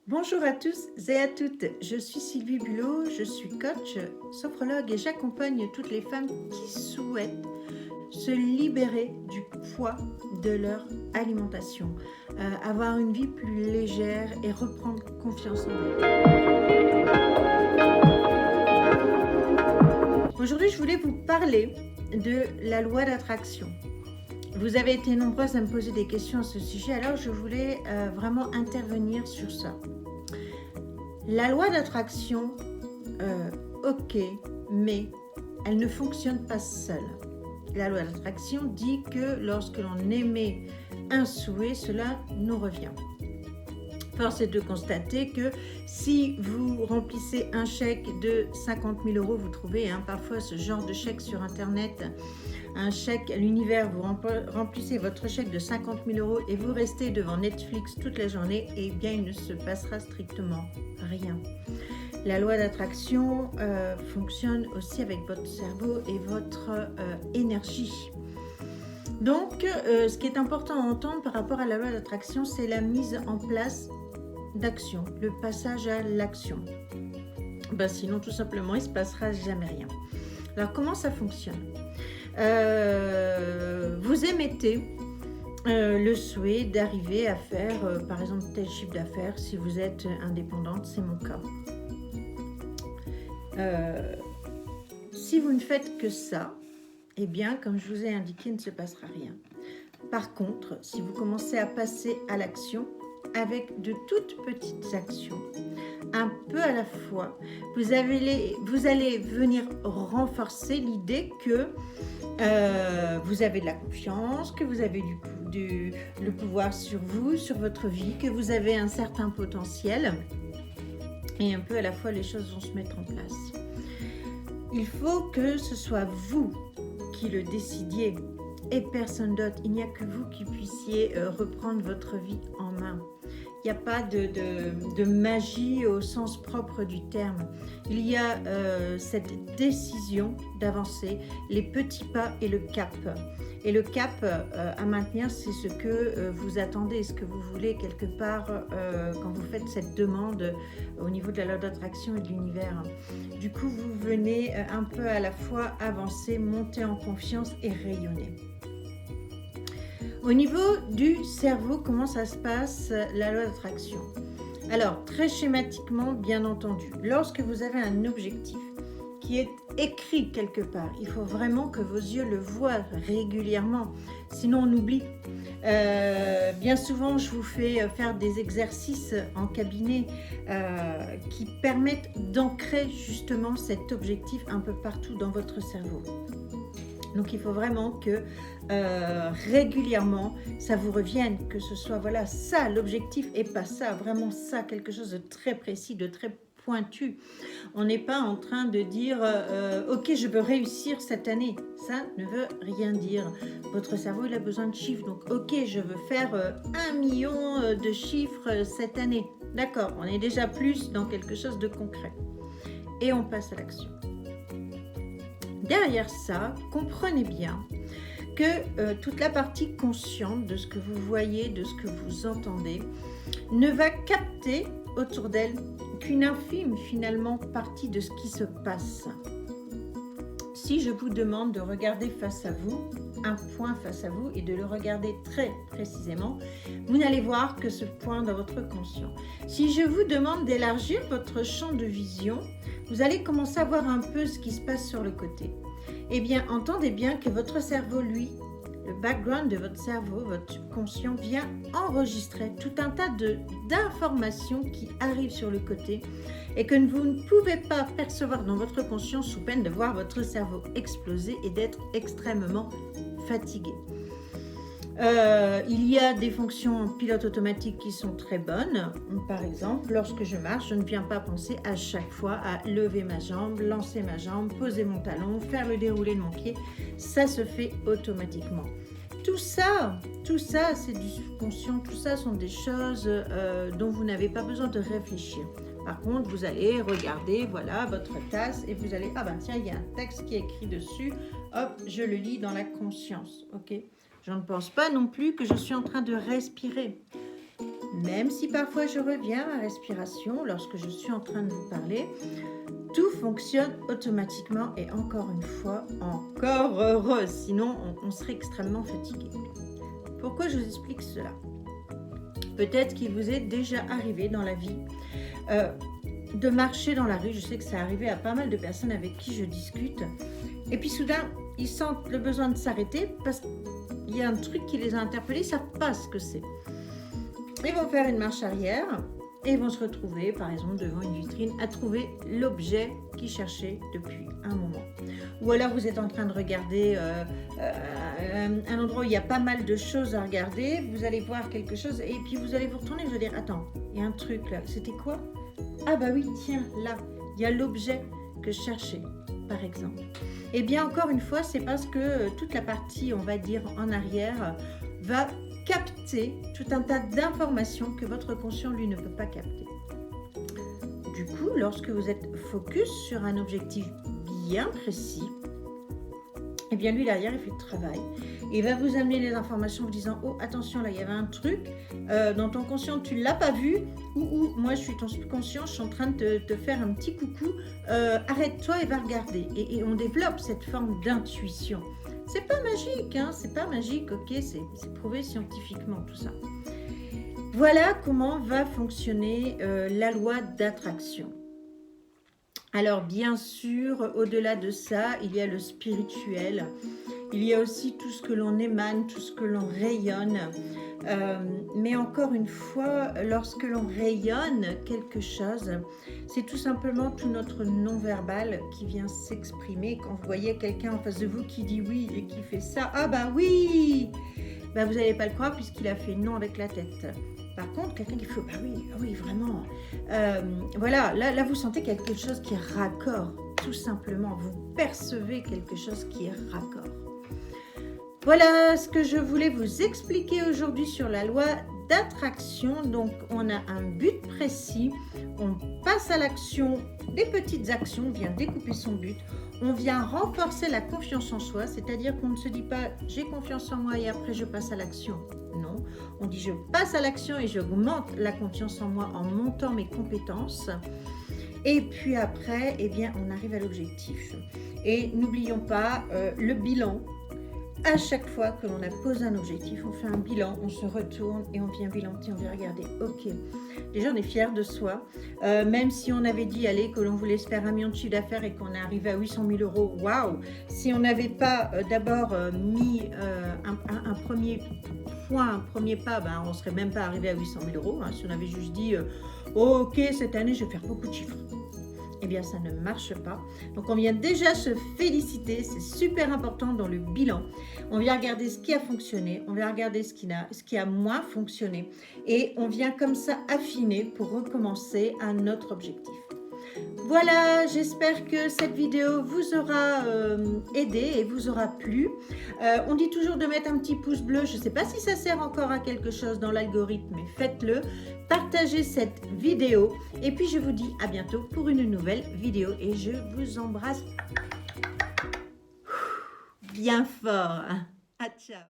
Bonjour à tous et à toutes, je suis Sylvie Bulot, je suis coach, sophrologue et j'accompagne toutes les femmes qui souhaitent se libérer du poids de leur alimentation, avoir une vie plus légère et reprendre confiance en elles. Aujourd'hui, je voulais vous parler de la loi d'attraction. Vous avez été nombreuses à me poser des questions à ce sujet, alors je voulais vraiment intervenir sur ça. La loi d'attraction, ok, mais elle ne fonctionne pas seule. La loi d'attraction dit que lorsque l'on émet un souhait, cela nous revient. Force est de constater que si vous remplissez un chèque de 50 000 €, vous trouvez parfois ce genre de chèque sur Internet, un chèque à l'univers, vous remplissez votre chèque de 50 000 € et vous restez devant Netflix toute la journée, eh bien il ne se passera strictement rien. La loi d'attraction fonctionne aussi avec votre cerveau et votre énergie. Donc, ce qui est important à entendre par rapport à la loi d'attraction, c'est la mise en place d'action, le passage à l'action. Sinon, tout simplement, il ne se passera jamais rien. Alors, comment ça fonctionne ? Vous émettez le souhait d'arriver à faire, par exemple, tel chiffre d'affaires. Si vous êtes indépendante, c'est mon cas. Si vous ne faites que ça, eh bien, comme je vous ai indiqué, il ne se passera rien. Par contre, si vous commencez à passer à l'action, avec de toutes petites actions, un peu à la fois, vous allez venir renforcer l'idée que vous avez de la confiance, que vous avez le pouvoir sur vous, sur votre vie, que vous avez un certain potentiel, et un peu à la fois les choses vont se mettre en place. Il faut que ce soit vous qui le décidiez et personne d'autre. Il n'y a que vous qui puissiez reprendre votre vie en main. Il n'y a pas de magie au sens propre du terme. Il y a cette décision d'avancer, les petits pas et le cap. Et le cap à maintenir, c'est ce que vous attendez, ce que vous voulez quelque part quand vous faites cette demande au niveau de la loi d'attraction et de l'univers. Du coup, vous venez un peu à la fois avancer, monter en confiance et rayonner. Au niveau du cerveau, comment ça se passe, la loi d'attraction ? Alors, très schématiquement, bien entendu, lorsque vous avez un objectif qui est écrit quelque part, il faut vraiment que vos yeux le voient régulièrement, sinon on oublie. Bien souvent, je vous fais faire des exercices en cabinet qui permettent d'ancrer justement cet objectif un peu partout dans votre cerveau. Donc il faut vraiment que régulièrement ça vous revienne, que ce soit voilà ça l'objectif et pas ça, vraiment ça, quelque chose de très précis, de très pointu. On n'est pas en train de dire ok je veux réussir cette année, ça ne veut rien dire. Votre cerveau il a besoin de chiffres, donc ok je veux faire 1 million de chiffres cette année. D'accord, on est déjà plus dans quelque chose de concret. Et on passe à l'action. Derrière ça, comprenez bien que toute la partie consciente de ce que vous voyez, de ce que vous entendez, ne va capter autour d'elle qu'une infime finalement partie de ce qui se passe. Si je vous demande de regarder face à vous, un point face à vous et de le regarder très précisément, vous n'allez voir que ce point dans votre conscient. Si je vous demande d'élargir votre champ de vision, vous allez commencer à voir un peu ce qui se passe sur le côté. Eh bien, entendez bien que votre cerveau, lui, le background de votre cerveau, votre subconscient, vient enregistrer tout un tas d'informations qui arrivent sur le côté et que vous ne pouvez pas percevoir dans votre conscience sous peine de voir votre cerveau exploser et d'être extrêmement fatigué. Il y a des fonctions en pilote automatique qui sont très bonnes. Par exemple, lorsque je marche, je ne viens pas penser à chaque fois à lever ma jambe, lancer ma jambe, poser mon talon, faire le déroulé de mon pied. Ça se fait automatiquement. Tout ça, c'est du subconscient. Tout ça sont des choses dont vous n'avez pas besoin de réfléchir. Par contre, vous allez regarder, voilà, votre tasse et vous allez, tiens, il y a un texte qui est écrit dessus. Hop, je le lis dans la conscience, ok ? Je ne pense pas non plus que je suis en train de respirer. Même si parfois je reviens à ma respiration lorsque je suis en train de vous parler, tout fonctionne automatiquement et encore une fois, encore heureux, sinon on serait extrêmement fatigué. Pourquoi je vous explique cela? Peut-être qu'il vous est déjà arrivé dans la vie de marcher dans la rue. Je sais que ça arrivé à pas mal de personnes avec qui je discute. Et puis soudain, ils sentent le besoin de s'arrêter parce qu'il y a un truc qui les a interpellés, ils ne savent pas ce que c'est. Ils vont faire une marche arrière et ils vont se retrouver, par exemple, devant une vitrine, à trouver l'objet qu'ils cherchaient depuis un moment. Ou alors vous êtes en train de regarder un endroit où il y a pas mal de choses à regarder, vous allez voir quelque chose et puis vous allez vous retourner et vous allez dire, attends, il y a un truc là, c'était quoi? Ah bah oui, tiens, là, il y a l'objet que je cherchais, par exemple. Et bien encore une fois, c'est parce que toute la partie, on va dire, en arrière, va capter tout un tas d'informations que votre conscient, lui, ne peut pas capter. Du coup, lorsque vous êtes focus sur un objectif bien précis, eh bien lui derrière il fait le travail. Il va vous amener les informations en vous disant, oh attention là il y avait un truc dans ton conscient tu ne l'as pas vu, ou moi je suis ton subconscient, je suis en train de te faire un petit coucou, arrête-toi et va regarder. Et on développe cette forme d'intuition. C'est pas magique, hein, c'est pas magique, ok, c'est prouvé scientifiquement tout ça. Voilà comment va fonctionner la loi d'attraction. Alors bien sûr, au-delà de ça, il y a le spirituel. Il y a aussi tout ce que l'on émane, tout ce que l'on rayonne. Mais encore une fois, lorsque l'on rayonne quelque chose, c'est tout simplement tout notre non-verbal qui vient s'exprimer. Quand vous voyez quelqu'un en face de vous qui dit oui et qui fait ça, ah bah oui, bah vous n'allez pas le croire puisqu'il a fait non avec la tête. Par contre, quelqu'un qui fait bah oui, vraiment. Voilà, là vous sentez quelque chose qui est raccord, tout simplement. Vous percevez quelque chose qui est raccord. Voilà ce que je voulais vous expliquer aujourd'hui sur la loi d'attraction. Donc, on a un but précis, on passe à l'action, des petites actions, on vient découper son but, on vient renforcer la confiance en soi, c'est-à-dire qu'on ne se dit pas « j'ai confiance en moi et après je passe à l'action ». Non, on dit « je passe à l'action et j'augmente la confiance en moi en montant mes compétences ». Et puis après, eh bien, on arrive à l'objectif. Et n'oublions pas le bilan. À chaque fois que l'on a posé un objectif, on fait un bilan, on se retourne et on vient bilanter, on vient regarder. Ok, déjà on est fiers de soi. Même si on avait dit, allez, que l'on voulait se faire 1 million de chiffre d'affaires et qu'on est arrivé à 800 000 euros, waouh! Si on n'avait pas d'abord mis un premier point, un premier pas, ben, on ne serait même pas arrivé à 800 000 euros. Hein, si on avait juste dit, oh, ok, cette année je vais faire beaucoup de chiffres. Eh bien, ça ne marche pas. Donc, on vient déjà se féliciter. C'est super important dans le bilan. On vient regarder ce qui a fonctionné. On vient regarder ce qui a moins fonctionné. Et on vient comme ça affiner pour recommencer à notre objectif. Voilà, j'espère que cette vidéo vous aura aidé et vous aura plu. On dit toujours de mettre un petit pouce bleu. Je ne sais pas si ça sert encore à quelque chose dans l'algorithme, mais faites-le. Partagez cette vidéo. Et puis, je vous dis à bientôt pour une nouvelle vidéo. Et je vous embrasse bien fort. À ciao.